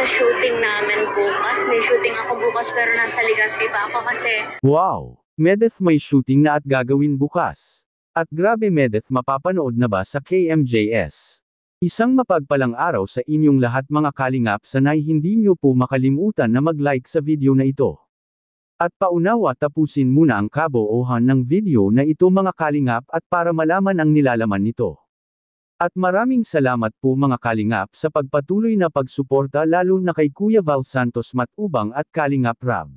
sa shooting namin bukas. May shooting ako bukas pero nasa Legazpi pa ako kasi Wow! Medeth may shooting na at gagawin bukas. At grabe Medeth, mapapanood na ba sa KMJS? Isang mapagpalang araw sa inyong lahat mga kalingap, sanay hindi nyo po makalimutan na mag-like sa video na ito. At paunawa tapusin muna ang kabuuhan ng video na ito mga kalingap at para malaman ang nilalaman nito. At maraming salamat po mga kalingap sa pagpatuloy na pagsuporta lalo na kay Kuya Val Santos Matubang at Kalingap Rab.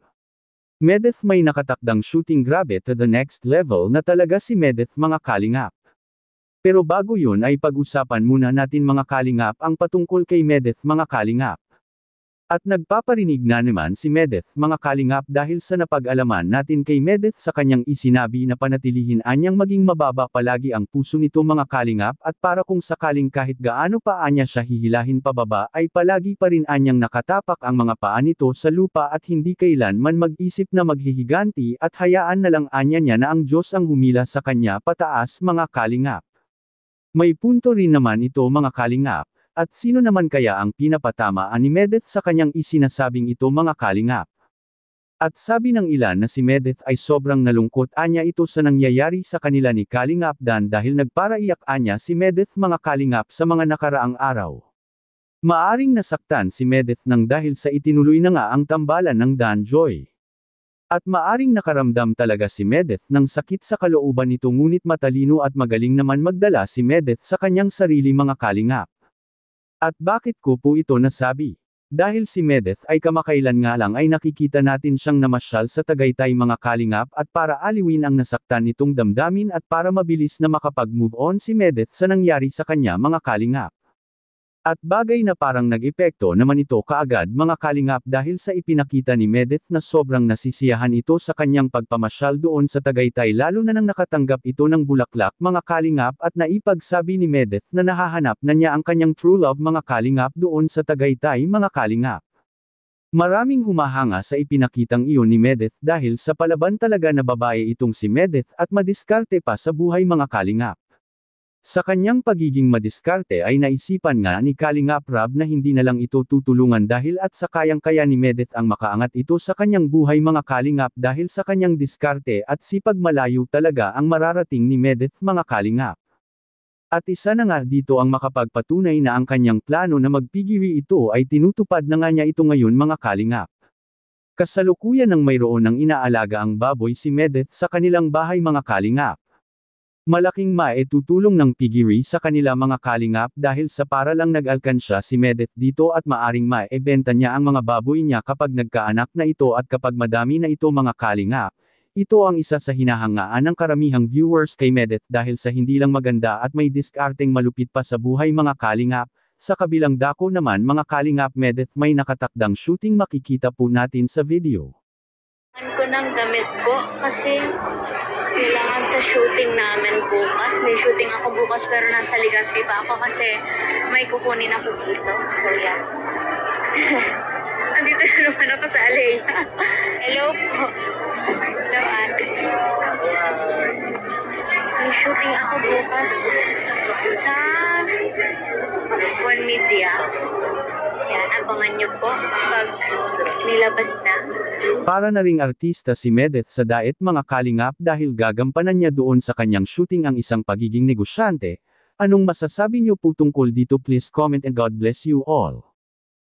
Medeth may nakatakdang shooting, grabe to the next level na talaga si Medeth mga kalingap. Pero bago yun ay pag-usapan muna natin mga kalingap ang patungkol kay Medeth mga kalingap. At nagpaparinig na naman si Medeth mga kalingap dahil sa napag-alaman natin kay Medeth sa kanyang isinabi na panatilihin anyang maging mababa palagi ang puso nito mga kalingap at para kung sakaling kahit gaano pa anya siya hihilahin pababa ay palagi pa rin anyang nakatapak ang mga paa nito sa lupa at hindi kailanman mag-isip na maghihiganti at hayaan na lang anya niya na ang Diyos ang humila sa kanya pataas mga kalingap. May punto rin naman ito mga kalingap. At sino naman kaya ang pinapatamaan ni Medeth sa kanyang isinasabing ito mga kalingap? At sabi ng ilan na si Medeth ay sobrang nalungkot anya ito sa nangyayari sa kanila ni Kalingap Dan dahil nagparaiyak anya si Medeth mga kalingap sa mga nakaraang araw. Maaring nasaktan si Medeth nang dahil sa itinuloy na nga ang tambalan ng Dan Joy. At maaring nakaramdam talaga si Medeth ng sakit sa kalooban nito ngunit matalino at magaling naman magdala si Medeth sa kanyang sarili mga kalingap. At bakit ko po ito nasabi? Dahil si Medeth ay kamakailan nga lang ay nakikita natin siyang namasyal sa Tagaytay mga kalingap at para aliwin ang nasaktan nitong damdamin at para mabilis na makapag-move on si Medeth sa nangyari sa kanya mga kalingap. At bagay na parang nag-epekto naman ito kaagad mga kalingap dahil sa ipinakita ni Medeth na sobrang nasisiyahan ito sa kanyang pagpamasyal doon sa Tagaytay lalo na nang nakatanggap ito ng bulaklak mga kalingap at naipagsabi ni Medeth na nahahanap na niya ang kanyang true love mga kalingap doon sa Tagaytay mga kalingap. Maraming humahanga sa ipinakitang iyon ni Medeth dahil sa palaban talaga na babae itong si Medeth at madiskarte pa sa buhay mga kalingap. Sa kanyang pagiging madiskarte ay naisipan nga ni Kalingap Rab na hindi na lang ito tutulungan dahil at sa kayang-kaya ni Medeth ang makaangat ito sa kanyang buhay mga kalingap dahil sa kanyang diskarte at sipag malayo talaga ang mararating ni Medeth mga kalingap. At isa na nga dito ang makapagpatunay na ang kanyang plano na magpigiri ito ay tinutupad na nga niya ito ngayon mga kalingap. Kasalukuyan ng mayroon ng inaalaga ang baboy si Medeth sa kanilang bahay mga kalingap. Malaking maitutulong ng pigiri sa kanila mga kalingap dahil sa para lang nag-alkansya si Medeth dito at maaring maibenta niya ang mga baboy niya kapag nagkaanak na ito at kapag madami na ito mga kalingap. Ito ang isa sa hinahangaan ng karamihang viewers kay Medeth dahil sa hindi lang maganda at may diskarteng malupit pa sa buhay mga kalingap. Sa kabilang dako naman mga kalingap Medeth may nakatakdang shooting makikita po natin sa video. ko ng damit po kasi kailangan sa shooting namin bukas. May shooting ako bukas pero nasa Legazpi pa ako kasi may kukunin ako dito. So yeah. Nandito na naman ako sa Alea. Hello po. Hello ate. May shooting ako bukas sa One Media. Yan, abangan nyo po pag nilabas na. Para na ring artista si Medeth sa Daet mga kalingap dahil gagampanan niya doon sa kanyang shooting ang isang pagiging negosyante. Anong masasabi niyo po tungkol dito? Please comment and God bless you all.